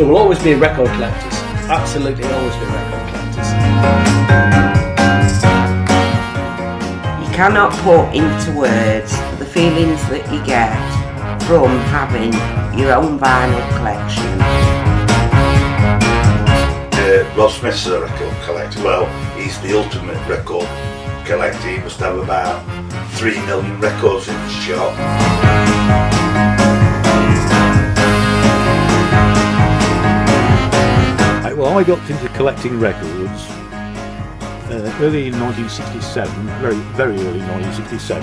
there will always be record collectors. Absolutely always be record collectors. You cannot put into words the feelings that you get from having your own vinyl collection. Rob Smith's a record collector. Well, he's the ultimate record collector. He must have about 3 million records in his shop. Well, I got into collecting records early in 1967, very early in 1967.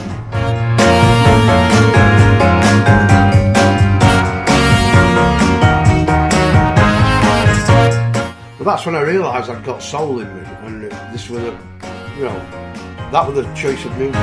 Well, that's when I realised I'd got soul in me, and this was that was a choice of music.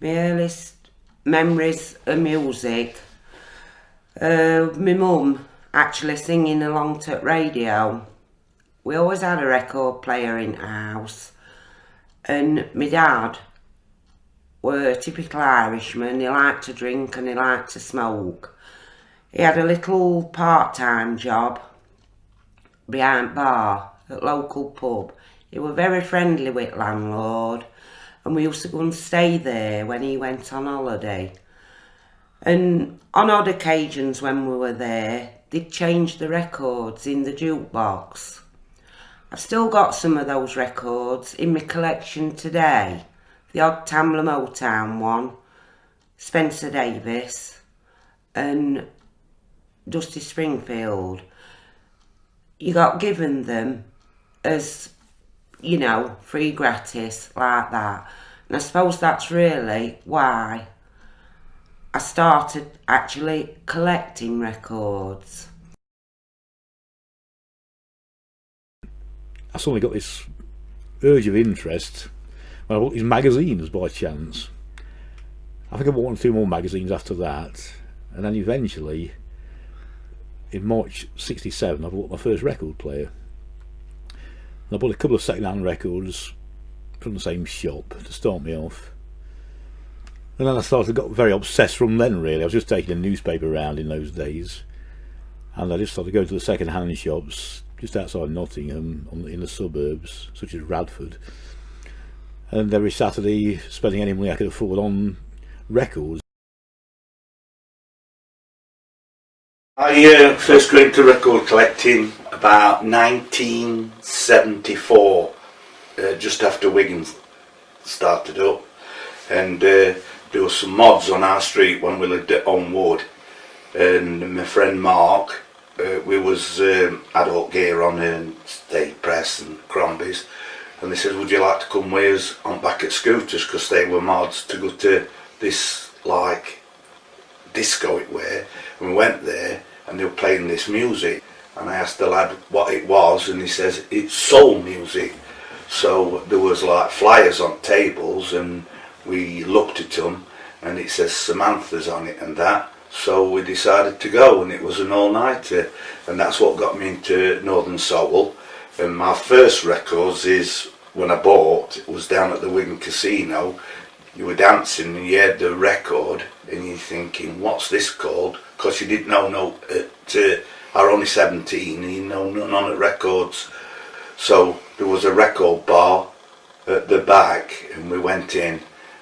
My earliest memories of music, my mum actually singing along to radio. We always had a record player in the house, and my dad were a typical Irishman. He liked to drink and he liked to smoke. He had a little part-time job behind bar at local pub. He was very friendly with landlord, and we used to go and stay there when he went on holiday. And on odd occasions when we were there, they'd change the records in the jukebox. I've still got some of those records in my collection today. The odd Tamla Motown one, Spencer Davis and Dusty Springfield. You got given them as, free gratis like that. And I suppose that's really why I started actually collecting records. I suddenly got this urge of interest when I bought these magazines by chance. I think I bought 1 or 2 more magazines after that, and then eventually in March '67 I bought my first record player. And I bought a couple of second-hand records from the same shop to start me off. And then I got very obsessed from then, really. I was just taking a newspaper around in those days, and I just started going to the second-hand shops just outside Nottingham in the suburbs, such as Radford, and every Saturday spending any money I could afford on records. I first got into record collecting about 1974, just after Wigan started up, and there were some mods on our street when we lived at Onwood, and my friend Mark, we was adult gear on and state press and Crombies, and they said, would you like to come with us on back at Scooters, because they were mods, to go to this disco it were. And we went there and they were playing this music, and I asked the lad what it was, and he says it's soul music. So there was like flyers on tables, and we looked at them and it says Samantha's on it and that. So we decided to go, and it was an all-nighter, and that's what got me into Northern Soul. And my first records is when I bought, it was down at the Wigan Casino. You were dancing and you heard the record and you're thinking, what's this called? Because you didn't know are only 17 and you know none of records. So there was a record bar at the back, and we went in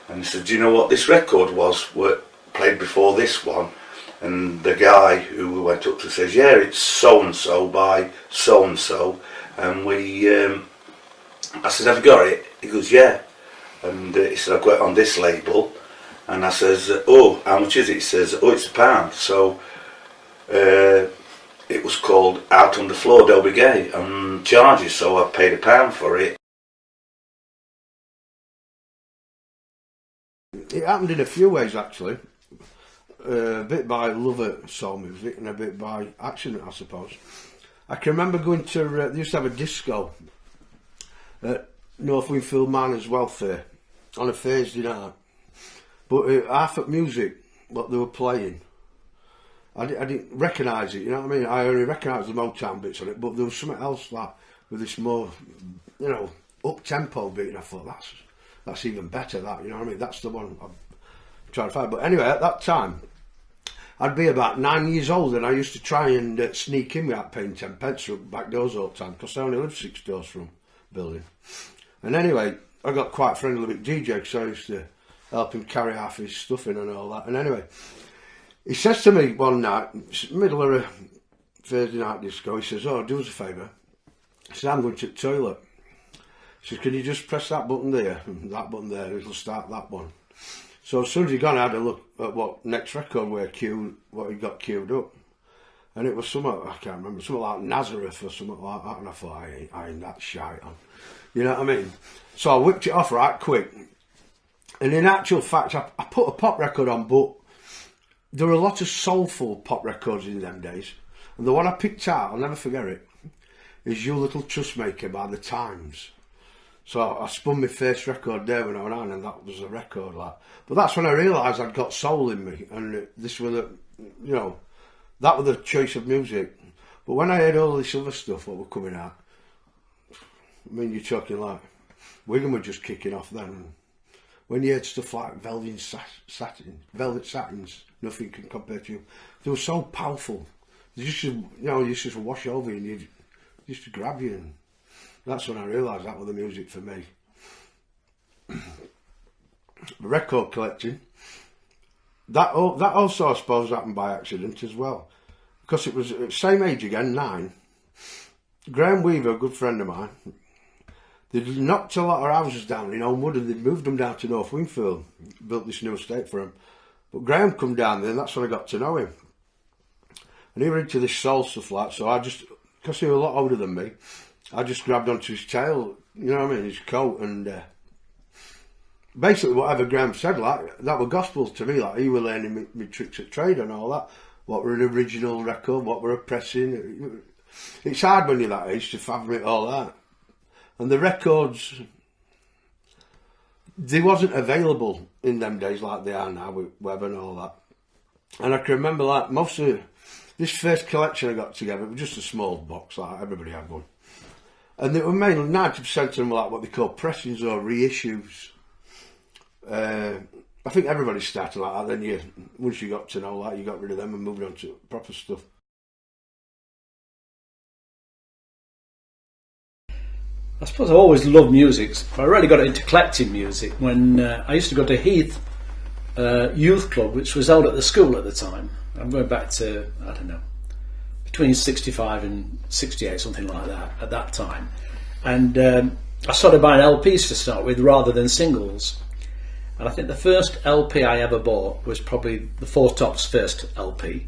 and said, do you know what this record was? What played before this one? And the guy who we went up to says, yeah, it's so and so by so and so. And I said, have you got it? He goes, yeah. And he said, I've got it on this label. And I says, oh, how much is it? He says, oh, it's £1. So it was called Out on the Floor, Dobie Gay, and charges, so I paid £1 for it. It happened in a few ways, actually. A bit by love of soul music and a bit by accident, I suppose. I can remember going to, they used to have a disco at North Winfield Miners Welfare on a Thursday night. But half of music, what they were playing, I didn't recognise it, you know what I mean? I only recognised the Motown bits on it, but there was something else like with this more, you know, up-tempo beat, and I thought, that's even better, that, you know what I mean? That's the one I'm trying to find. But anyway, at that time, I'd be about 9 years old, and I used to try and sneak in without paying 10 pence through back doors all the time, because I only lived 6 doors from the building. And anyway, I got quite friendly with DJ, because I used to help him carry half his stuff in and all that. And anyway, he says to me one night, middle of a Thursday night disco, he says, "Oh, do us a favour." He says, "I'm going to the toilet." He says, "Can you just press that button there, and that button there, it'll start that one." So as soon as he gone, I had a look at what next record what he got queued up. And it was something, I can't remember, something like Nazareth or something like that. And I thought, I ain't that shite on. You know what I mean? So I whipped it off right quick. And in actual fact, I put a pop record on, but there were a lot of soulful pop records in them days. And the one I picked out, I'll never forget it, is You Little Trustmaker by The Times. So I spun my first record there when I went on, and that was a record like. But that's when I realised I'd got soul in me, and this was you know, that was the choice of music. But when I heard all this other stuff what were coming out, I mean, you're talking like Wigan were just kicking off then. When you heard stuff like Velvet Satins, Nothing Can Compare to You, they were so powerful. They just, you know, you just wash over you, and you used to grab you. And that's when I realised that was the music for me. The record collecting, that also I suppose happened by accident as well, because it was same age again, 9. Graham Weaver, a good friend of mine, they'd knocked a lot of houses down in Elmwood, and they'd moved them down to North Wingfield, built this new estate for him. But Graham come down there, and that's when I got to know him. And he were into this soul stuff like, so I just, because he was a lot older than me, I just grabbed onto his tail, you know what I mean, his coat, and basically whatever Graham said, like, that were gospel to me, like, he was learning me tricks of trade and all that, what were an original record, what were a pressing. It's hard when you're that age to fathom it all that. And the records, they wasn't available in them days like they are now with web and all that. And I can remember, like, most of this first collection I got together, it was just a small box, like everybody had one. And they were mainly 90% of them were like what they call pressings or reissues. I think everybody started like that. Then once you got to know that, you got rid of them and moved on to proper stuff. I suppose I always loved music. I really got into collecting music when I used to go to Heath Youth Club, which was held at the school at the time. I'm going back to, I don't know, between 65 and 68, something like that, at that time. And I started buying LPs to start with rather than singles. And I think the first LP I ever bought was probably the Four Tops' first LP.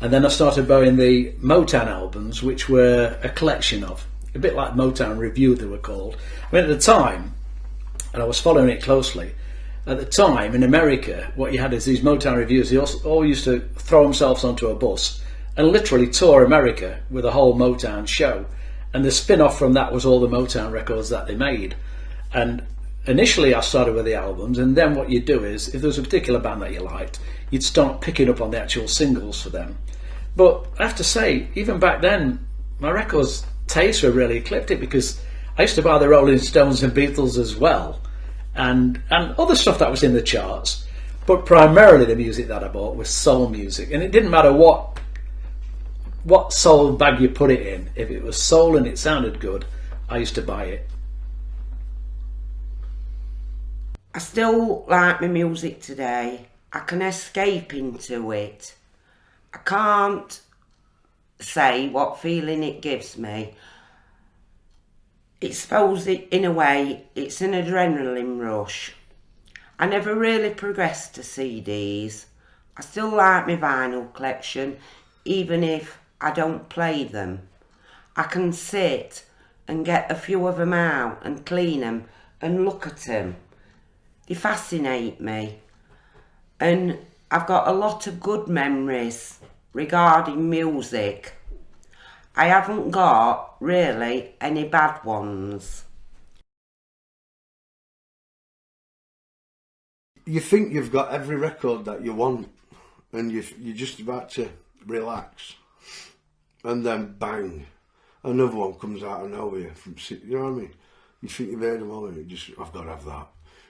And then I started buying the Motown albums, which were a collection of, a bit like Motown Review they were called. I mean, at the time, and I was following it closely, at the time in America, what you had is these Motown reviews, they all used to throw themselves onto a bus and literally tour America with a whole Motown show. And the spin-off from that was all the Motown records that they made. And initially I started with the albums, and then what you'd do is, if there was a particular band that you liked, you'd start picking up on the actual singles for them. But I have to say, even back then, my records tastes were really eclectic, because I used to buy the Rolling Stones and Beatles as well, and other stuff that was in the charts. But primarily the music that I bought was soul music, and it didn't matter what soul bag you put it in. If it was soul and it sounded good, I used to buy it. I still like my music today. I can escape into it. I can't say what feeling it gives me. It's supposed, in a way, it's an adrenaline rush. I never really progressed to CDs. I still like my vinyl collection, even if I don't play them. I can sit and get a few of them out and clean them and look at them. They fascinate me. And I've got a lot of good memories regarding music. I haven't got really any bad ones. you think you've got every record that you want, and you're just about to relax, and then bang, another one comes out of nowhere from, you know what I mean? You think you've heard them all, and I've got to have that.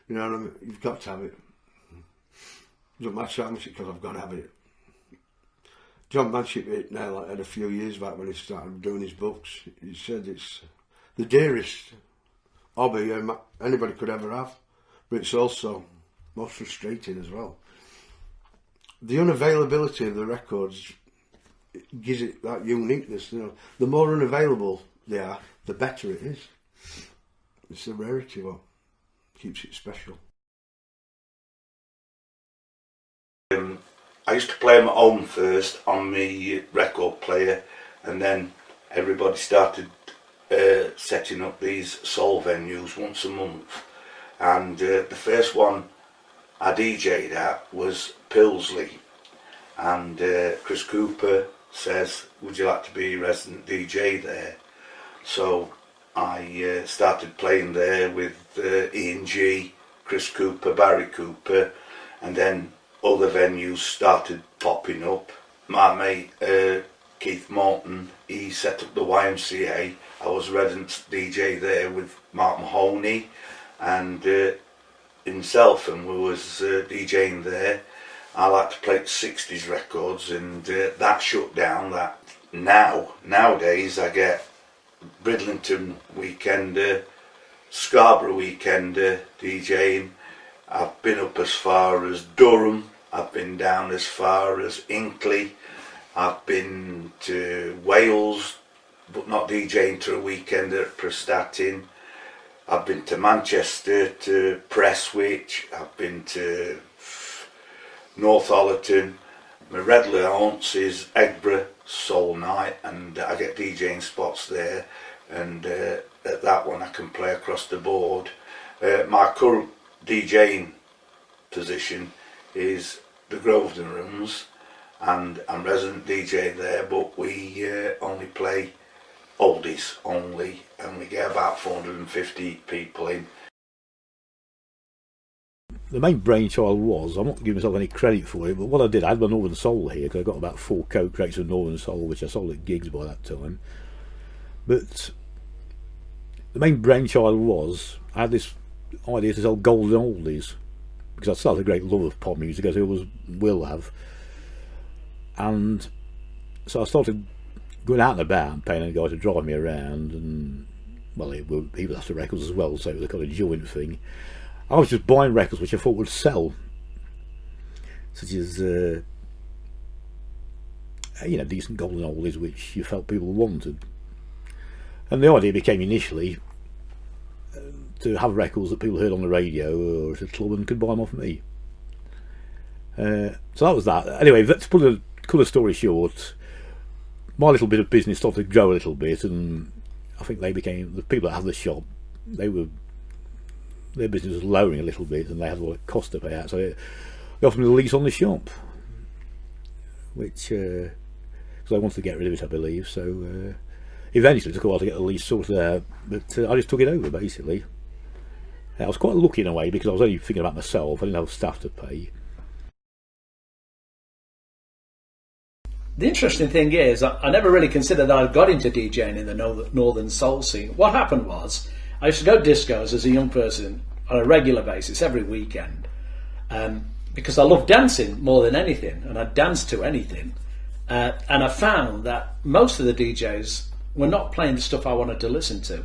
You know what I mean? You've got to have it. Doesn't matter how much it costs, I've got to have it. John Manship now had a few years back when he started doing his books. He said it's the dearest hobby anybody could ever have, but it's also most frustrating as well. The unavailability of the records gives it that uniqueness. You know, the more unavailable they are, the better it is. It's the rarity what keeps it special. I used to play them at home first on my record player, and then everybody started setting up these soul venues once a month. And the first one I DJ'd at was Pilsley, and Chris Cooper says, would you like to be resident DJ there? So I started playing there with Ian G, Chris Cooper, Barry Cooper, and then other venues started popping up. My mate Keith Morton, he set up the YMCA. I was resident DJ there with Mark Mahoney, and himself, and we was DJing there. I like to play 60s records, and that shut down. That nowadays I get Bridlington weekender, Scarborough weekender DJing. I've been up as far as Durham. I've been down as far as Inkley. I've been to Wales, but not DJing to a weekender at Prestatyn. I've been to Manchester, to Prestwich. I've been to Northallerton. My regular haunts is Eggborough Soul Night, and I get DJing spots there, and at that one I can play across the board. My current DJing position is the Grosvenor Rooms, and I'm resident DJ there, but we only play oldies only, and we get about 450 people in. The main brainchild was, I'm not giving myself any credit for it, but what I did, I had my Northern Soul here, because I got about 4 coke crates of Northern Soul, which I sold at gigs by that time. But the main brainchild was, I had this idea to sell golden oldies, because I still had a great love of pop music, as I always will have. And so I started going out and about and paying a guy to drive me around, and well, he was after records as well, so it was a kind of joint thing. I was just buying records which I thought would sell, such as you know, decent golden oldies which you felt people wanted. And the idea became initially to have records that people heard on the radio or at a club and could buy them off me. So that was that. Anyway, to cut a story short, my little bit of business started to grow a little bit, and I think they became, the people that had the shop, their business was lowering a little bit, and they had all the cost to pay out, so they offered me the lease on the shop, which because I wanted to get rid of it, I believe. So eventually it took a while to get the lease sorted out, but I just took it over basically. I was quite lucky in a way, because I was only thinking about myself. I didn't have staff to pay. The interesting thing is, I never really considered that I got into DJing in the Northern Soul scene. What happened was, I used to go to discos as a young person on a regular basis every weekend, because I loved dancing more than anything, and I'd dance to anything. And I found that most of the DJs were not playing the stuff I wanted to listen to.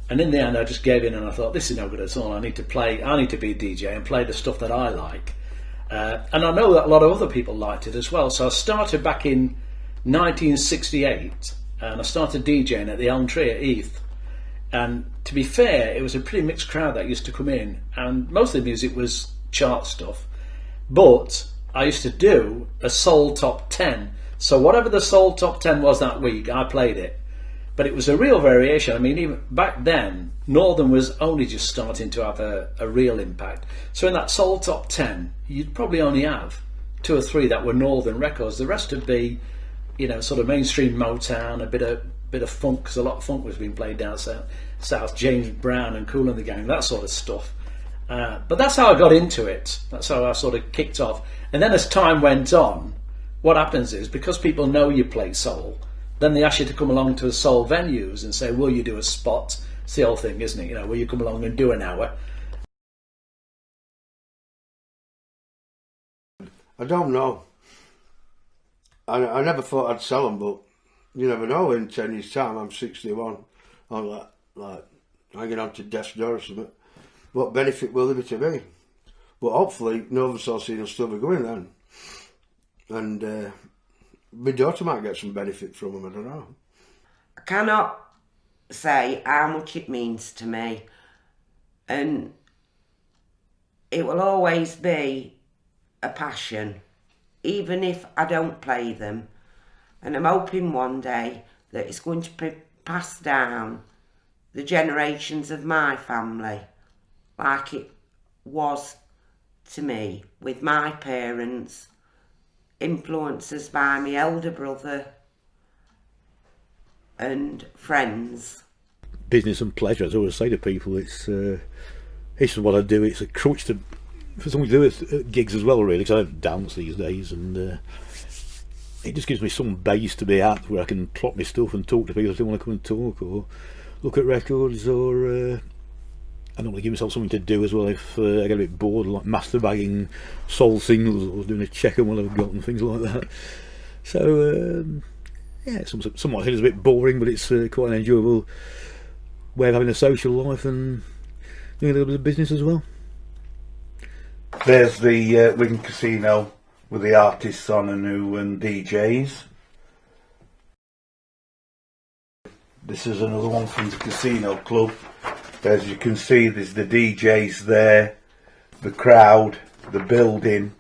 And in the end, I just gave in, and I thought, this is no good at all. I need to be a DJ and play the stuff that I like. And I know that a lot of other people liked it as well. So I started back in 1968, and I started DJing at the Elm Tree at Heath. And to be fair, it was a pretty mixed crowd that used to come in, and most of the music was chart stuff. But I used to do a soul top 10. So whatever the soul top 10 was that week, I played it. But it was a real variation. I mean, even back then, Northern was only just starting to have a real impact. So in that soul top 10, you'd probably only have 2 or 3 that were Northern records. The rest would be, you know, sort of mainstream Motown, a bit of funk, because a lot of funk was being played down south, James Brown and Kool and the Gang, that sort of stuff. But that's how I got into it. That's how I sort of kicked off. And then as time went on, what happens is, because people know you play soul, then they ask you to come along to the soul venues and say, will you do a spot? It's the old thing, isn't it? You know, will you come along and do an hour? I don't know. I never thought I'd sell them, but you never know. In 10 years' time, I'm 61. I'm like hanging on to death's door or something. What benefit will there be to me? But hopefully, Nova Soul scene will still be going then. And my daughter might get some benefit from them, I don't know. I cannot say how much it means to me. And it will always be a passion, even if I don't play them. And I'm hoping one day that it's going to be passed down the generations of my family, like it was to me with my parents, influences by my elder brother and friends. Business and pleasure, as I always say to people, it's what I do. It's a crutch for something to do at gigs as well, really, because I don't dance these days, and it just gives me some base to be at where I can plot my stuff and talk to people if they want to come and talk or look at records, or I normally give myself something to do as well if I get a bit bored, like masturbating soul singles or doing a check on what I've got and things like that. So yeah, somewhat I think it's a bit boring, but it's quite an enjoyable way of having a social life and doing a little bit of business as well. There's the Wigan Casino with the artists on and DJs. This is another one from the Casino Club. As you can see, there's the DJs there, the crowd, the building,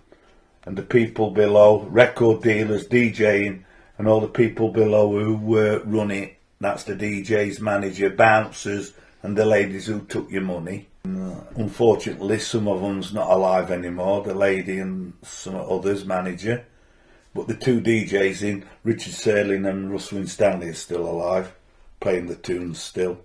and the people below, record dealers DJing, and all the people below who run it. That's the DJs, manager, bouncers, and the ladies who took your money. Unfortunately, some of them's not alive anymore, the lady and some others, manager. But the two DJs in, Richard Serling and Russell Winstanley, are still alive, playing the tunes still.